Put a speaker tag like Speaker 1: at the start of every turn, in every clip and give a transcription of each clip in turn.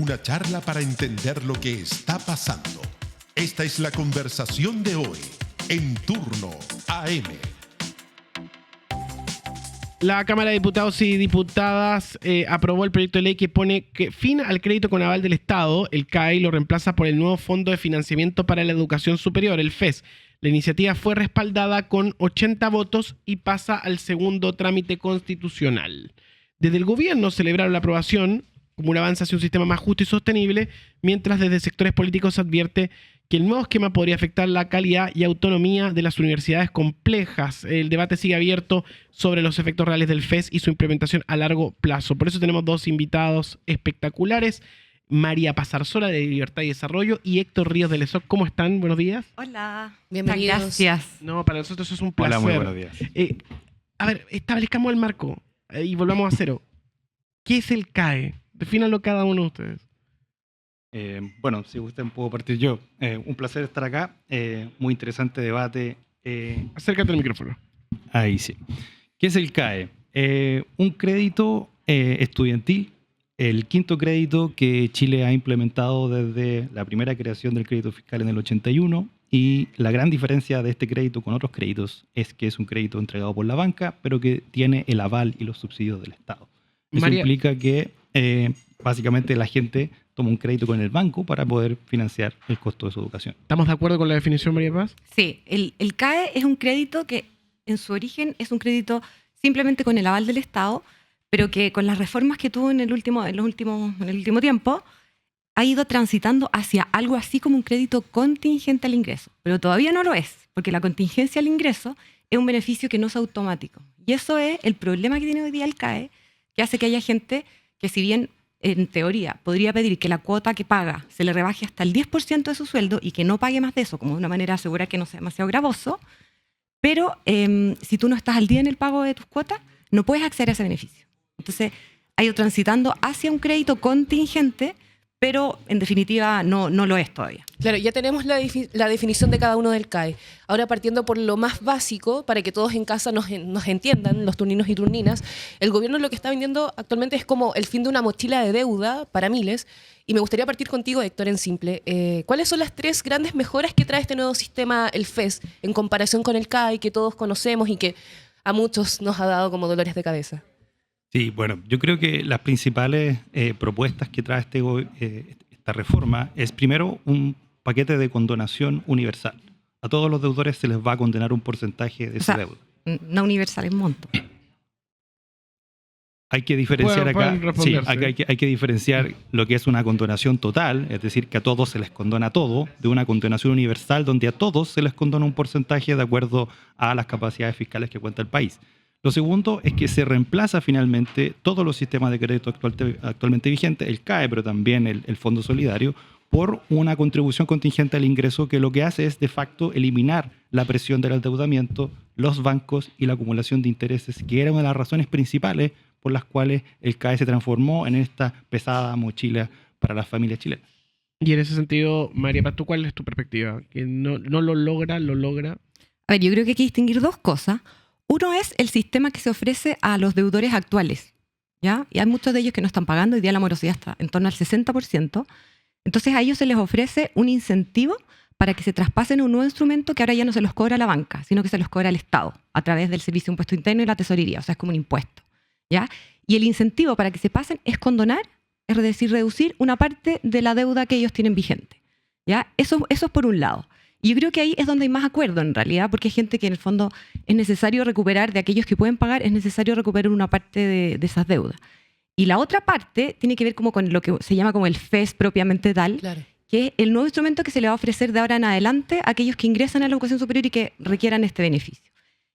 Speaker 1: Una charla para entender lo que está pasando. Esta es la conversación de hoy en Turno AM.
Speaker 2: La Cámara de Diputados y Diputadas aprobó el proyecto de ley que pone fin al crédito con aval del Estado. El CAE lo reemplaza por el nuevo Fondo de Financiamiento para la Educación Superior, el FES. La iniciativa fue respaldada con 80 votos y pasa al segundo trámite constitucional. Desde el gobierno celebraron la aprobación como un avance hacia un sistema más justo y sostenible, mientras desde sectores políticos se advierte que el nuevo esquema podría afectar la calidad y autonomía de las universidades complejas. El debate sigue abierto sobre los efectos reales del FES y su implementación a largo plazo. Por eso tenemos dos invitados espectaculares, María Paz Arzola de Libertad y Desarrollo y Héctor Ríos de ESOC. ¿Cómo están? Buenos días.
Speaker 3: Hola, bienvenidos.
Speaker 4: Gracias.
Speaker 2: No, para nosotros es un placer.
Speaker 5: Hola, muy buenos días.
Speaker 2: A ver, establezcamos el marco y volvamos a cero. ¿Qué es el CAE? Defínalo cada uno de ustedes.
Speaker 5: Bueno, si gustan puedo partir yo. Un placer estar acá. Muy interesante debate.
Speaker 2: Acércate al micrófono.
Speaker 5: Ahí sí. ¿Qué es el CAE? Un crédito estudiantil, el quinto crédito que Chile ha implementado desde la primera creación del crédito fiscal en el 81, y la gran diferencia de este crédito con otros créditos es que es un crédito entregado por la banca, pero que tiene el aval y los subsidios del Estado. Eso implica que básicamente la gente toma un crédito con el banco para poder financiar el costo de su educación.
Speaker 2: ¿Estamos de acuerdo con la definición, María Paz?
Speaker 4: Sí, el CAE es un crédito que en su origen es un crédito simplemente con el aval del Estado, pero que con las reformas que tuvo en el último tiempo ha ido transitando hacia algo así como un crédito contingente al ingreso. Pero todavía no lo es, porque la contingencia al ingreso es un beneficio que no es automático. Y eso es el problema que tiene hoy día el CAE, que hace que haya gente que, si bien en teoría podría pedir que la cuota que paga se le rebaje hasta el 10% de su sueldo y que no pague más de eso, como de una manera segura que no sea demasiado gravoso, pero si tú no estás al día en el pago de tus cuotas, no puedes acceder a ese beneficio. Entonces, ha ido transitando hacia un crédito contingente, pero en definitiva no lo es todavía.
Speaker 3: Claro, ya tenemos la definición de cada uno del CAE. Ahora, partiendo por lo más básico, para que todos en casa nos entiendan, los turninos y turninas, el gobierno lo que está vendiendo actualmente es como el fin de una mochila de deuda para miles. Y me gustaría partir contigo, Héctor, en simple. ¿Cuáles son las tres grandes mejoras que trae este nuevo sistema, el FES, en comparación con el CAE, que todos conocemos y que a muchos nos ha dado como dolores de cabeza?
Speaker 5: Sí, bueno, yo creo que las principales propuestas que trae esta reforma es, primero, un paquete de condonación universal. A todos los deudores se les va a condenar un porcentaje de su deuda.
Speaker 4: No universal en monto.
Speaker 5: Hay que diferenciar hay que diferenciar lo que es una condonación total, es decir, que a todos se les condona todo, de una condonación universal donde a todos se les condona un porcentaje de acuerdo a las capacidades fiscales que cuenta el país. Lo segundo es que se reemplaza finalmente todos los sistemas de crédito actualmente vigentes, el CAE, pero también el Fondo Solidario, por una contribución contingente al ingreso que lo que hace es de facto eliminar la presión del endeudamiento, los bancos y la acumulación de intereses, que era una de las razones principales por las cuales el CAE se transformó en esta pesada mochila para las familias chilenas.
Speaker 2: Y en ese sentido, María Paz, ¿cuál es tu perspectiva? ¿Que no lo logra?
Speaker 4: A ver, yo creo que hay que distinguir dos cosas. Uno es el sistema que se ofrece a los deudores actuales, ¿ya? Y hay muchos de ellos que no están pagando, hoy día la morosidad está en torno al 60%. Entonces a ellos se les ofrece un incentivo para que se traspasen un nuevo instrumento que ahora ya no se los cobra la banca, sino que se los cobra el Estado a través del Servicio de Impuesto Interno y la Tesorería, o sea, es como un impuesto, ¿ya? Y el incentivo para que se pasen es condonar, es decir, reducir una parte de la deuda que ellos tienen vigente, ¿ya? Eso es por un lado. Y yo creo que ahí es donde hay más acuerdo en realidad, porque hay gente que en el fondo es necesario recuperar, de aquellos que pueden pagar, es necesario recuperar una parte de esas deudas. Y la otra parte tiene que ver como con lo que se llama como el FES propiamente tal,
Speaker 3: Claro.
Speaker 4: Que es el nuevo instrumento que se le va a ofrecer de ahora en adelante a aquellos que ingresan a la educación superior y que requieran este beneficio.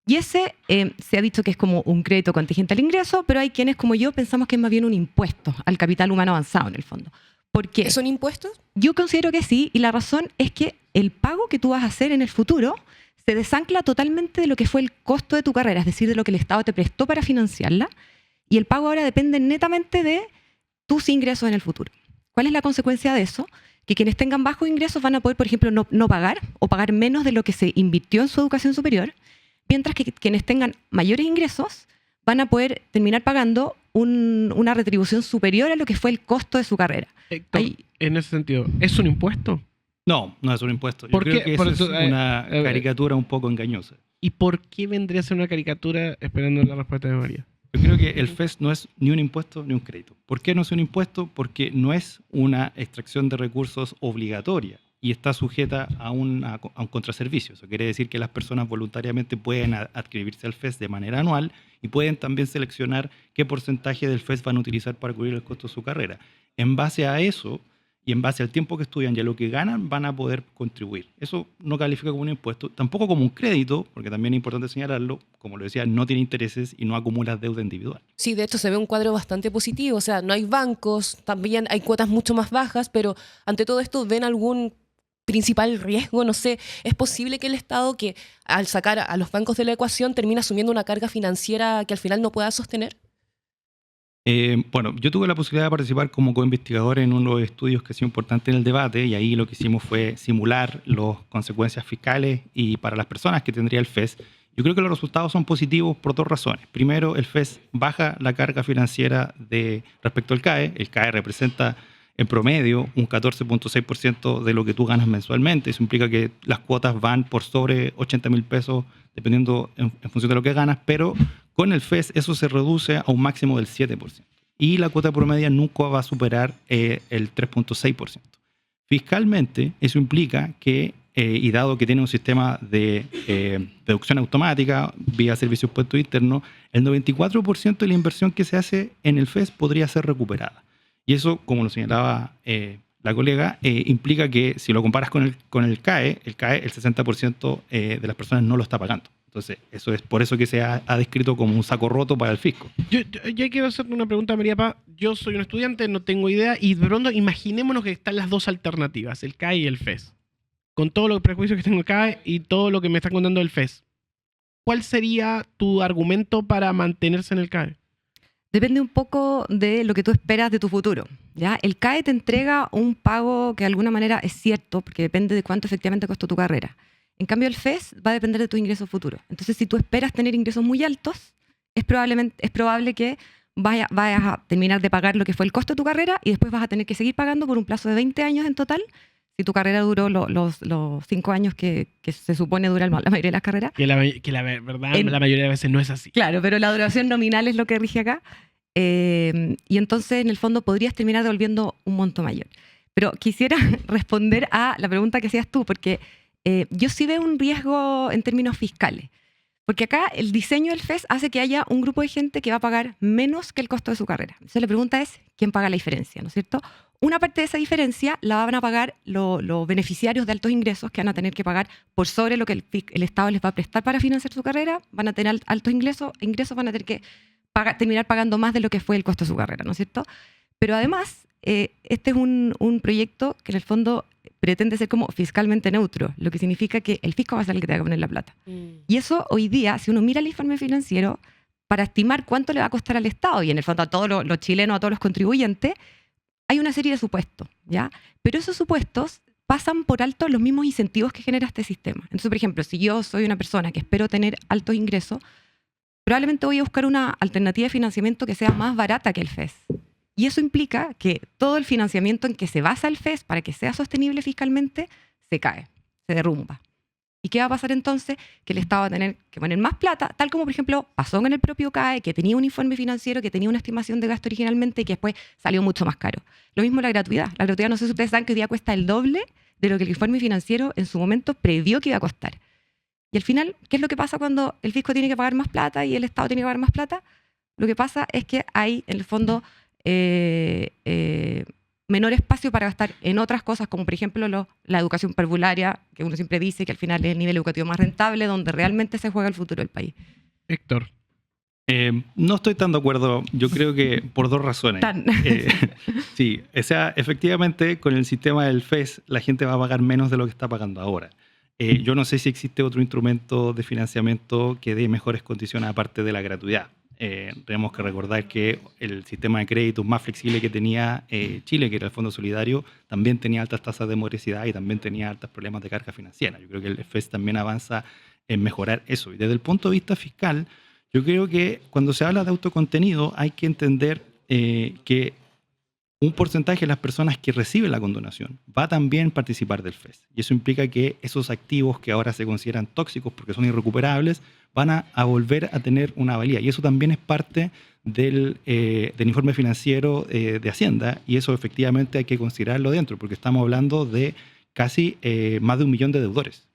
Speaker 4: Y ese se ha dicho que es como un crédito contingente al ingreso, pero hay quienes, como yo, pensamos que es más bien un impuesto al capital humano avanzado en el fondo. ¿Por qué?
Speaker 3: ¿Son impuestos?
Speaker 4: Yo considero que sí, y la razón es que el pago que tú vas a hacer en el futuro se desancla totalmente de lo que fue el costo de tu carrera, es decir, de lo que el Estado te prestó para financiarla, y el pago ahora depende netamente de tus ingresos en el futuro. ¿Cuál es la consecuencia de eso? Que quienes tengan bajos ingresos van a poder, por ejemplo, no pagar o pagar menos de lo que se invirtió en su educación superior, mientras que quienes tengan mayores ingresos van a poder terminar pagando una retribución superior a lo que fue el costo de su carrera.
Speaker 2: Héctor, en ese sentido, ¿es un impuesto?
Speaker 5: No, no es un impuesto. Yo
Speaker 2: ¿Por
Speaker 5: creo
Speaker 2: qué?
Speaker 5: que
Speaker 2: Por
Speaker 5: eso
Speaker 2: eso,
Speaker 5: es una caricatura un poco engañosa.
Speaker 2: ¿Y por qué vendría a ser una caricatura, esperando la respuesta de María?
Speaker 5: Yo creo que el FES no es ni un impuesto ni un crédito. ¿Por qué no es un impuesto? Porque no es una extracción de recursos obligatoria y está sujeta a un contraservicio. Eso quiere decir que las personas voluntariamente pueden adscribirse al FES de manera anual y pueden también seleccionar qué porcentaje del FES van a utilizar para cubrir el costo de su carrera. En base a eso y en base al tiempo que estudian y a lo que ganan, van a poder contribuir. Eso no califica como un impuesto, tampoco como un crédito, porque también es importante señalarlo, como lo decía, no tiene intereses y no acumula deuda individual.
Speaker 3: Sí, de hecho se ve un cuadro bastante positivo, o sea, no hay bancos, también hay cuotas mucho más bajas, pero ante todo esto, ¿ven algún principal riesgo? No sé, ¿es posible que el Estado, que al sacar a los bancos de la ecuación, termine asumiendo una carga financiera que al final no pueda sostener?
Speaker 5: Bueno, yo tuve la posibilidad de participar como coinvestigador en uno de los estudios que ha sido importante en el debate, y ahí lo que hicimos fue simular las consecuencias fiscales y para las personas que tendría el FES. Yo creo que los resultados son positivos por dos razones. Primero, el FES baja la carga financiera respecto al CAE. El CAE representa en promedio un 14.6% de lo que tú ganas mensualmente. Eso implica que las cuotas van por sobre 80.000 pesos, dependiendo en función de lo que ganas, pero con el FES eso se reduce a un máximo del 7%. Y la cuota promedia nunca va a superar el 3.6%. Fiscalmente, eso implica que, y dado que tiene un sistema de deducción automática vía servicios impuestos internos, el 94% de la inversión que se hace en el FES podría ser recuperada. Y eso, como lo señalaba la colega, implica que si lo comparas con el CAE, el 60% de las personas no lo está pagando. Entonces, eso es por eso que se ha descrito como un saco roto para el fisco.
Speaker 2: Yo quiero hacerte una pregunta, María Paz. Yo soy un estudiante, no tengo idea, y de pronto imaginémonos que están las dos alternativas, el CAE y el FES. Con todos los prejuicios que tengo el CAE y todo lo que me está contando el FES, ¿cuál sería tu argumento para mantenerse en el CAE?
Speaker 4: Depende un poco de lo que tú esperas de tu futuro, ¿ya? El CAE te entrega un pago que de alguna manera es cierto, porque depende de cuánto efectivamente costó tu carrera. En cambio, el FES va a depender de tus ingresos futuros. Entonces, si tú esperas tener ingresos muy altos, es probable que vayas a terminar de pagar lo que fue el costo de tu carrera y después vas a tener que seguir pagando por un plazo de 20 años en total, si tu carrera duró los 5 años que se supone dura la mayoría de las carreras.
Speaker 2: Que la verdad, la mayoría de veces no es así.
Speaker 4: Claro, pero la duración nominal es lo que rige acá. Y entonces, en el fondo, podrías terminar devolviendo un monto mayor. Pero quisiera responder a la pregunta que hacías tú, porque yo sí veo un riesgo en términos fiscales. Porque acá el diseño del FES hace que haya un grupo de gente que va a pagar menos que el costo de su carrera. Entonces la pregunta es, ¿quién paga la diferencia? ¿No es cierto? Una parte de esa diferencia la van a pagar los beneficiarios de altos ingresos, que van a tener que pagar por sobre lo que el Estado les va a prestar para financiar su carrera. Van a tener altos ingresos, van a tener que terminar pagando más de lo que fue el costo de su carrera, ¿no es cierto? Pero además, este es un proyecto que en el fondo pretende ser como fiscalmente neutro, lo que significa que el fisco va a ser el que te va a poner la plata. Y eso hoy día, si uno mira el informe financiero, para estimar cuánto le va a costar al Estado, y en el fondo a todos los chilenos, a todos los contribuyentes, hay una serie de supuestos, ¿ya? Pero esos supuestos pasan por alto los mismos incentivos que genera este sistema. Entonces, por ejemplo, si yo soy una persona que espero tener altos ingresos, probablemente voy a buscar una alternativa de financiamiento que sea más barata que el FES. Y eso implica que todo el financiamiento en que se basa el FES para que sea sostenible fiscalmente se cae, se derrumba. ¿Y qué va a pasar entonces? Que el Estado va a tener que poner más plata, tal como, por ejemplo, pasó en el propio CAE, que tenía un informe financiero, que tenía una estimación de gasto originalmente y que después salió mucho más caro. Lo mismo la gratuidad. La gratuidad, no sé si ustedes saben que hoy día cuesta el doble de lo que el informe financiero en su momento previó que iba a costar. Y al final, ¿qué es lo que pasa cuando el fisco tiene que pagar más plata y el Estado tiene que pagar más plata? Lo que pasa es que hay, en el fondo, menor espacio para gastar en otras cosas, como por ejemplo la educación parvularia, que uno siempre dice que al final es el nivel educativo más rentable, donde realmente se juega el futuro del país.
Speaker 2: Héctor.
Speaker 5: No estoy tan de acuerdo, yo creo que por dos razones. Sí, o sea, efectivamente con el sistema del FES la gente va a pagar menos de lo que está pagando ahora. Yo no sé si existe otro instrumento de financiamiento que dé mejores condiciones aparte de la gratuidad. Tenemos que recordar que el sistema de créditos más flexible que tenía Chile, que era el Fondo Solidario, también tenía altas tasas de morosidad y también tenía altos problemas de carga financiera. Yo creo que el FES también avanza en mejorar eso. Y desde el punto de vista fiscal, Yo creo que cuando se habla de autocontenido hay que entender que un porcentaje de las personas que reciben la condonación va también a participar del FES. Y eso implica que esos activos que ahora se consideran tóxicos porque son irrecuperables van a volver a tener una valía. Y eso también es parte del informe financiero de Hacienda, y eso efectivamente hay que considerarlo dentro, porque estamos hablando de casi más de 1 millón de deudores.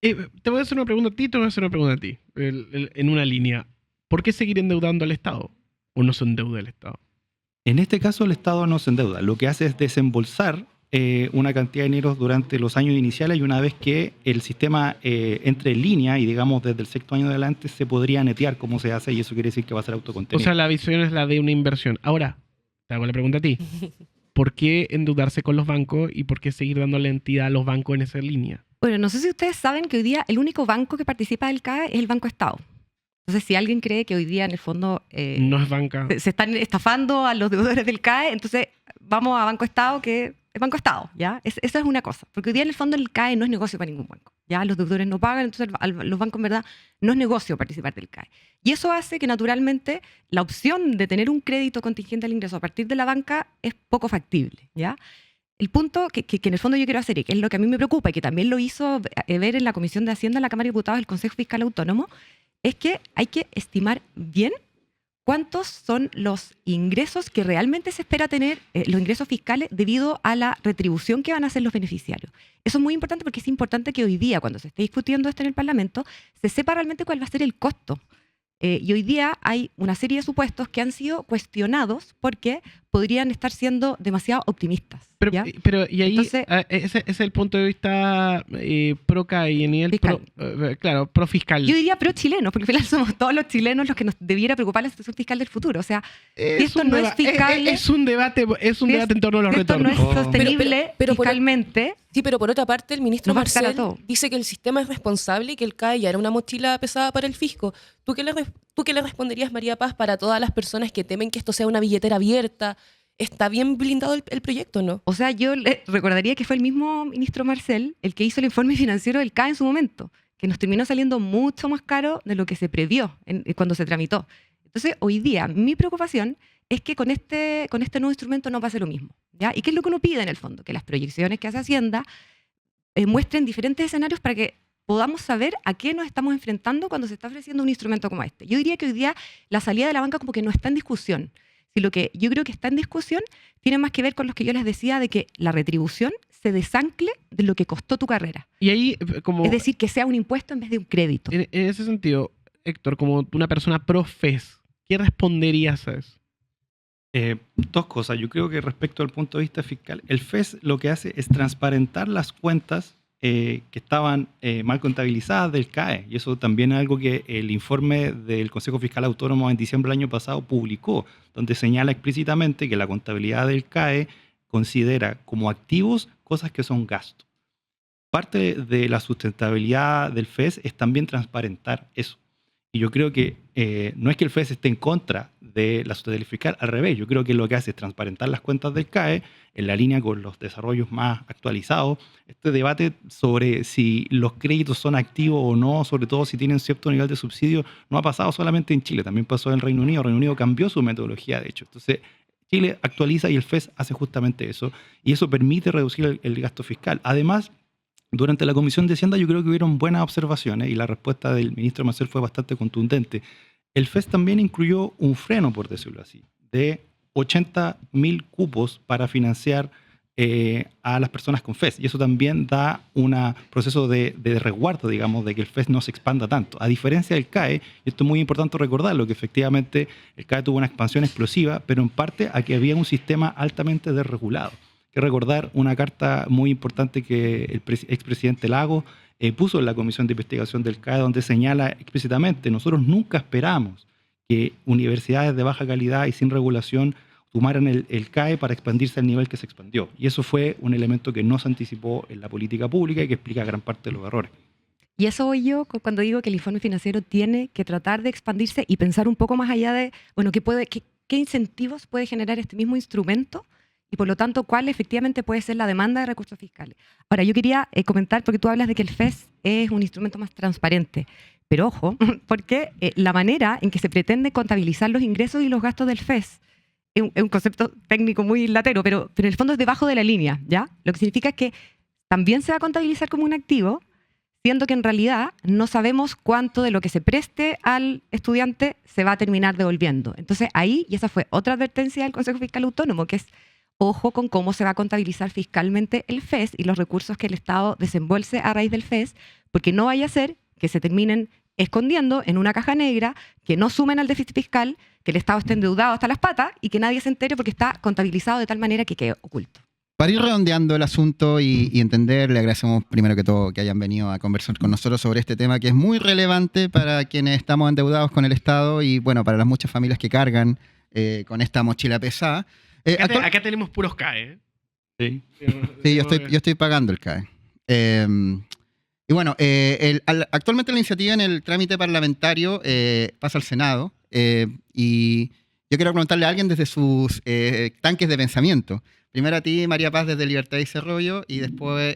Speaker 2: Te voy a hacer una pregunta a ti, te voy a hacer una pregunta a ti, en una línea. ¿Por qué seguir endeudando al Estado? ¿O no se endeuda el Estado?
Speaker 5: En este caso el Estado no se endeuda. Lo que hace es desembolsar una cantidad de dinero durante los años iniciales, y una vez que el sistema entre en línea y digamos desde el sexto año adelante se podría netear como se hace, y eso quiere decir que va a ser autocontenido.
Speaker 2: O sea, la visión es la de una inversión. Ahora, te hago la pregunta a ti. ¿Por qué endeudarse con los bancos y por qué seguir dándole entidad a los bancos en esa línea?
Speaker 4: Bueno, no sé si ustedes saben que hoy día el único banco que participa del CAE es el Banco Estado. Entonces, si alguien cree que hoy día en el fondo
Speaker 2: no es banca,
Speaker 4: se están estafando a los deudores del CAE, entonces vamos a Banco Estado, que es Banco Estado, ¿ya? Esa es una cosa. Porque hoy día en el fondo el CAE no es negocio para ningún banco, ¿ya? Los deudores no pagan, entonces los bancos en verdad no es negocio participar del CAE. Y eso hace que naturalmente la opción de tener un crédito contingente al ingreso a partir de la banca es poco factible, ¿ya? El punto que en el fondo yo quiero hacer, y que es lo que a mí me preocupa, y que también lo hizo ver en la Comisión de Hacienda, en la Cámara de Diputados, el Consejo Fiscal Autónomo, es que hay que estimar bien cuántos son los ingresos que realmente se espera tener, los ingresos fiscales, debido a la retribución que van a hacer los beneficiarios. Eso es muy importante, porque es importante que hoy día, cuando se esté discutiendo esto en el Parlamento, se sepa realmente cuál va a ser el costo. Y hoy día hay una serie de supuestos que han sido cuestionados porque podrían estar siendo demasiado optimistas.
Speaker 2: Pero y ahí, entonces, ese es el punto de vista pro-CAE y en nivel pro-fiscal.
Speaker 4: Yo diría pro-chileno, porque al final somos todos los chilenos los que nos debiera preocupar la situación fiscal del futuro. O sea, esto no es fiscable.
Speaker 2: Es un debate en torno a los retornos.
Speaker 4: Esto no es sostenible fiscalmente.
Speaker 3: Sí, pero por otra parte, el ministro Marcel dice que el sistema es responsable y que el CAE ya era una mochila pesada para el fisco. ¿Tú qué le responderías, María Paz, para todas las personas que temen que esto sea una billetera abierta? ¿Está bien blindado el proyecto, no?
Speaker 4: O sea, yo le recordaría que fue el mismo ministro Marcel el que hizo el informe financiero del CAE en su momento, que nos terminó saliendo mucho más caro de lo que se previó cuando se tramitó. Entonces, hoy día, mi preocupación es que con este nuevo instrumento no pase lo mismo, ¿ya? ¿Y qué es lo que uno pide en el fondo? Que las proyecciones que hace Hacienda muestren diferentes escenarios para que podamos saber a qué nos estamos enfrentando cuando se está ofreciendo un instrumento como este. Yo diría que hoy día la salida de la banca como que no está en discusión. Si lo que yo creo que está en discusión tiene más que ver con lo que yo les decía de que la retribución se desancle de lo que costó tu carrera.
Speaker 2: Y ahí,
Speaker 4: es decir, que sea un impuesto en vez de un crédito.
Speaker 2: En ese sentido, Héctor, como una persona pro-FES, ¿qué responderías a eso?
Speaker 5: Dos cosas. Yo creo que respecto al punto de vista fiscal, el FES lo que hace es transparentar las cuentas que estaban mal contabilizadas del CAE, y eso también es algo que el informe del Consejo Fiscal Autónomo en diciembre del año pasado publicó, donde señala explícitamente que la contabilidad del CAE considera como activos cosas que son gastos. Parte de la sustentabilidad del FES es también transparentar eso. Y yo creo que no es que el FES esté en contra de la sustentabilidad fiscal, al revés, yo creo que lo que hace es transparentar las cuentas del CAE en la línea con los desarrollos más actualizados. Este debate sobre si los créditos son activos o no, sobre todo si tienen cierto nivel de subsidio, no ha pasado solamente en Chile, también pasó en el Reino Unido. El Reino Unido cambió su metodología, de hecho. Entonces, Chile actualiza y el FES hace justamente eso, y eso permite reducir el gasto fiscal. Además, durante la Comisión de Hacienda yo creo que hubieron buenas observaciones y la respuesta del ministro Marcel fue bastante contundente. El FES también incluyó un freno, por decirlo así, de 80.000 cupos para financiar a las personas con FES. Y eso también da un proceso de resguardo, digamos, de que el FES no se expanda tanto. A diferencia del CAE, y esto es muy importante recordarlo, que efectivamente el CAE tuvo una expansión explosiva, pero en parte a que había un sistema altamente desregulado. Que recordar una carta muy importante que el expresidente Lagos puso en la Comisión de Investigación del CAE, donde señala explícitamente: nosotros nunca esperamos que universidades de baja calidad y sin regulación tomaran el CAE para expandirse al nivel que se expandió. Y eso fue un elemento que no se anticipó en la política pública y que explica gran parte de los errores.
Speaker 4: Y eso voy yo cuando digo que el informe financiero tiene que tratar de expandirse y pensar un poco más allá de, bueno, qué incentivos puede generar este mismo instrumento, y por lo tanto, ¿cuál efectivamente puede ser la demanda de recursos fiscales? Ahora, yo quería comentar, porque tú hablas de que el FES es un instrumento más transparente, Pero ojo, porque la manera en que se pretende contabilizar los ingresos y los gastos del FES es un concepto técnico muy latero, pero en el fondo es debajo de la línea, ¿ya? Lo que significa es que también se va a contabilizar como un activo, siendo que en realidad no sabemos cuánto de lo que se preste al estudiante se va a terminar devolviendo. Entonces ahí, y esa fue otra advertencia del Consejo Fiscal Autónomo, que es ojo con cómo se va a contabilizar fiscalmente el FES y los recursos que el Estado desembolse a raíz del FES, porque no vaya a ser que se terminen escondiendo en una caja negra, que no sumen al déficit fiscal, que el Estado esté endeudado hasta las patas y que nadie se entere porque está contabilizado de tal manera que quede oculto.
Speaker 6: Para ir redondeando el asunto y entender, le agradecemos primero que todo que hayan venido a conversar con nosotros sobre este tema que es muy relevante para quienes estamos endeudados con el Estado y bueno, para las muchas familias que cargan con esta mochila pesada.
Speaker 2: Acá tenemos puros CAE.
Speaker 5: Sí,
Speaker 6: sí, yo estoy pagando el CAE. Y bueno, actualmente la iniciativa en el trámite parlamentario pasa al Senado y yo quiero preguntarle a alguien desde sus tanques de pensamiento. Primero a ti, María Paz, desde Libertad y Desarrollo, y después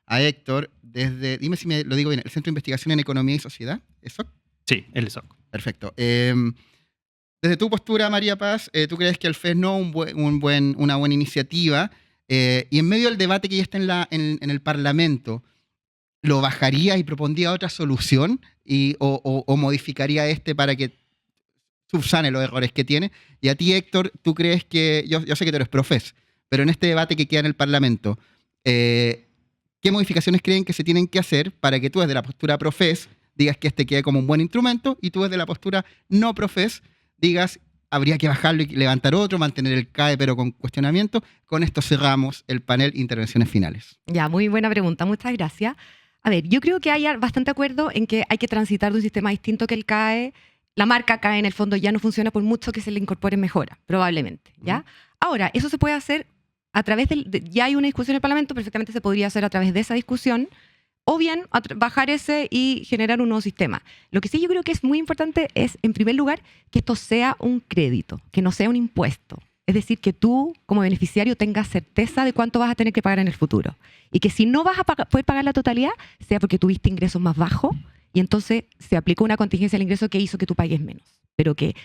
Speaker 6: a Héctor, desde, dime si me lo digo bien, el Centro de Investigación en Economía y Sociedad, ¿ESOC?
Speaker 5: Sí, el ESOC.
Speaker 6: Perfecto. Desde tu postura, María Paz, ¿tú crees que el FES no es una buena iniciativa? Y en medio del debate que ya está en el Parlamento, ¿lo bajaría y propondría otra solución o modificaría para que subsane los errores que tiene? Y a ti, Héctor, ¿tú crees que, yo sé que tú eres profes, pero en este debate que queda en el Parlamento, ¿qué modificaciones creen que se tienen que hacer para que tú desde la postura profes digas que quede como un buen instrumento y tú desde la postura no profes digas habría que bajarlo y levantar otro, mantener el CAE pero con cuestionamiento? Con esto cerramos el panel Intervenciones Finales.
Speaker 4: Ya, muy buena pregunta, muchas gracias. A ver, yo creo que hay bastante acuerdo en que hay que transitar de un sistema distinto que el CAE. La marca CAE en el fondo ya no funciona por mucho que se le incorpore mejora, probablemente, ¿ya? Ahora, eso se puede hacer a través ya hay una discusión en el Parlamento, perfectamente se podría hacer a través de esa discusión, o bien bajar ese y generar un nuevo sistema. Lo que sí yo creo que es muy importante es, en primer lugar, que esto sea un crédito, que no sea un impuesto. Es decir, que tú, como beneficiario, tengas certeza de cuánto vas a tener que pagar en el futuro. Y que si no vas a poder pagar la totalidad, sea porque tuviste ingresos más bajos, y entonces se aplicó una contingencia al ingreso que hizo que tú pagues menos. Pero que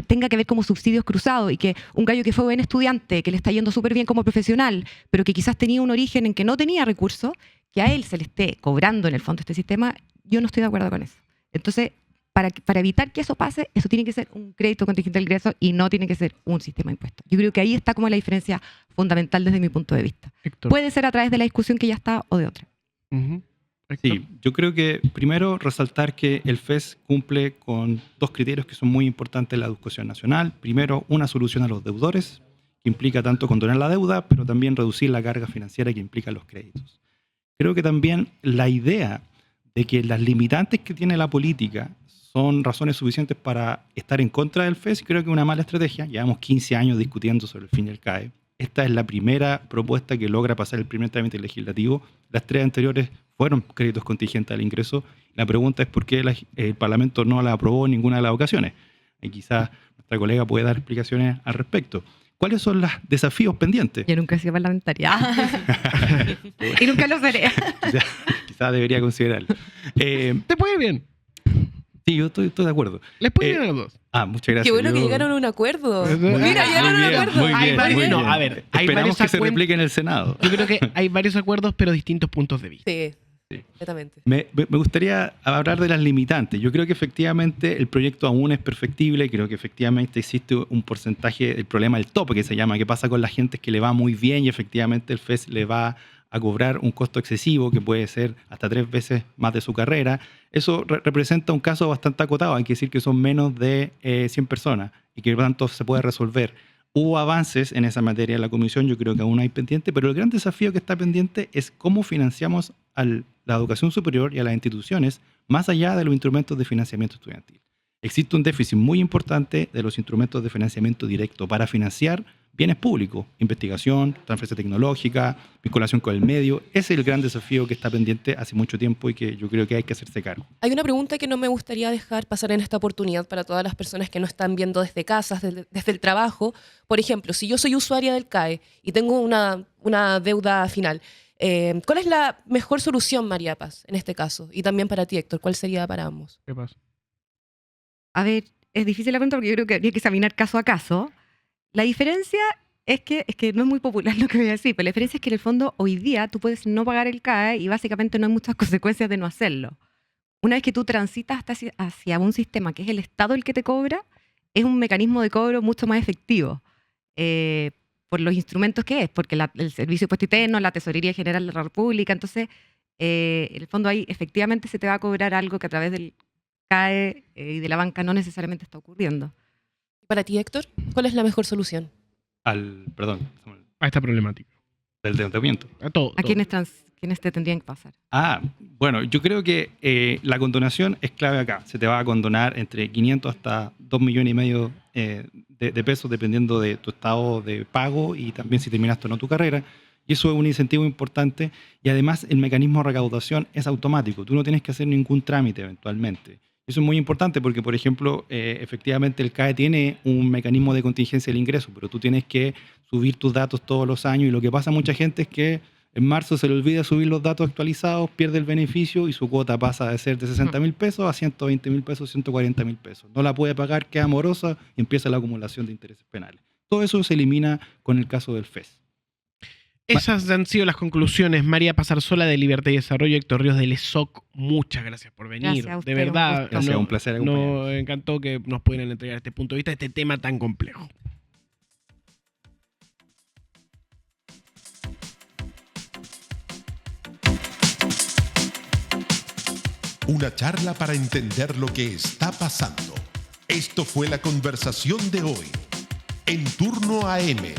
Speaker 4: tenga que ver como subsidios cruzados y que un gallo que fue buen estudiante, que le está yendo súper bien como profesional, pero que quizás tenía un origen en que no tenía recursos, que a él se le esté cobrando en el fondo este sistema, yo no estoy de acuerdo con eso. Entonces, para evitar que eso pase, eso tiene que ser un crédito contingente al ingreso y no tiene que ser un sistema de impuestos. Yo creo que ahí está como la diferencia fundamental desde mi punto de vista.
Speaker 2: Héctor.
Speaker 4: Puede ser a través de la discusión que ya está o de otra.
Speaker 2: Uh-huh.
Speaker 5: Sí, yo creo que primero resaltar que el FES cumple con dos criterios que son muy importantes en la educación nacional. Primero, una solución a los deudores, que implica tanto condonar la deuda, pero también reducir la carga financiera que implican los créditos. Creo que también la idea de que las limitantes que tiene la política son razones suficientes para estar en contra del FES, creo que es una mala estrategia. Llevamos 15 años discutiendo sobre el fin del CAE. Esta es la primera propuesta que logra pasar el primer trámite legislativo. Las tres anteriores fueron créditos contingentes al ingreso. La pregunta es por qué el Parlamento no la aprobó en ninguna de las ocasiones. Y quizás nuestra colega puede dar explicaciones al respecto. ¿Cuáles son los desafíos pendientes?
Speaker 4: Yo nunca he sido parlamentaria. Y nunca lo seré.
Speaker 5: Quizás debería considerarlo.
Speaker 2: ¿Te puede ir bien?
Speaker 5: Sí, yo estoy de acuerdo.
Speaker 2: Les puede ir a los dos.
Speaker 5: Muchas gracias.
Speaker 3: Qué bueno que llegaron a un acuerdo.
Speaker 2: Mira,
Speaker 3: llegaron a un acuerdo.
Speaker 5: Muy bien.
Speaker 2: No, a ver, hay
Speaker 5: Esperamos
Speaker 2: varios
Speaker 5: que se replique en el Senado.
Speaker 2: Yo creo que hay varios acuerdos, pero distintos puntos de vista.
Speaker 3: Sí,
Speaker 5: Sí.
Speaker 3: completamente.
Speaker 5: Me gustaría hablar de las limitantes. Yo creo que efectivamente el proyecto aún es perfectible. Creo que efectivamente existe un porcentaje, el problema del tope que se llama, que pasa con la gente que le va muy bien y efectivamente el FES le va a cobrar un costo excesivo que puede ser hasta 3 veces más de su carrera. Eso representa un caso bastante acotado. Hay que decir que son menos de 100 personas y que por tanto se puede resolver. Hubo avances en esa materia en la comisión, yo creo que aún hay pendiente, pero el gran desafío que está pendiente es cómo financiamos a la educación superior y a las instituciones más allá de los instrumentos de financiamiento estudiantil. Existe un déficit muy importante de los instrumentos de financiamiento directo para financiar bienes públicos, investigación, transferencia tecnológica, vinculación con el medio. Ese es el gran desafío que está pendiente hace mucho tiempo y que yo creo que hay que hacerse cargo.
Speaker 3: Hay una pregunta que no me gustaría dejar pasar en esta oportunidad para todas las personas que nos están viendo desde casas, desde el trabajo. Por ejemplo, si yo soy usuaria del CAE y tengo una deuda final, ¿Cuál es la mejor solución, María Paz, en este caso? Y también para ti, Héctor, ¿cuál sería para ambos?
Speaker 2: ¿Qué pasa?
Speaker 4: A ver, es difícil la pregunta porque yo creo que habría que examinar caso a caso. La diferencia es que no es muy popular lo que voy a decir, pero la diferencia es que en el fondo hoy día tú puedes no pagar el CAE y básicamente no hay muchas consecuencias de no hacerlo. Una vez que tú transitas hacia un sistema que es el Estado el que te cobra, es un mecanismo de cobro mucho más efectivo por los instrumentos que es, porque el Servicio de Impuesto Interno, la Tesorería General de la República, entonces en el fondo ahí efectivamente se te va a cobrar algo que a través del CAE y de la banca no necesariamente está ocurriendo.
Speaker 3: Para ti, Héctor, ¿cuál es la mejor solución?
Speaker 2: A esta problemática.
Speaker 5: Del endeudamiento.
Speaker 4: ¿A quiénes te tendrían que pasar?
Speaker 5: Bueno, yo creo que la condonación es clave acá. Se te va a condonar entre 500 hasta 2,5 millones de pesos, dependiendo de tu estado de pago y también si terminaste o no tu carrera. Y eso es un incentivo importante. Y además el mecanismo de recaudación es automático. Tú no tienes que hacer ningún trámite eventualmente. Eso es muy importante porque, por ejemplo, efectivamente el CAE tiene un mecanismo de contingencia del ingreso, pero tú tienes que subir tus datos todos los años y lo que pasa a mucha gente es que en marzo se le olvida subir los datos actualizados, pierde el beneficio y su cuota pasa de ser de 60,000 pesos a 120,000 pesos, 140,000 pesos. No la puede pagar, queda morosa y empieza la acumulación de intereses penales. Todo eso se elimina con el caso del FES.
Speaker 2: Esas han sido las conclusiones. María Pazarzola de Libertad y Desarrollo, Héctor Ríos del ESOC. Muchas gracias por venir.
Speaker 4: Gracias a usted,
Speaker 2: de verdad,
Speaker 5: gracias, un placer acompañarnos.
Speaker 2: Nos encantó que nos pudieran entregar este punto de vista, este tema tan complejo.
Speaker 1: Una charla para entender lo que está pasando. Esto fue la conversación de hoy. En Turno AM.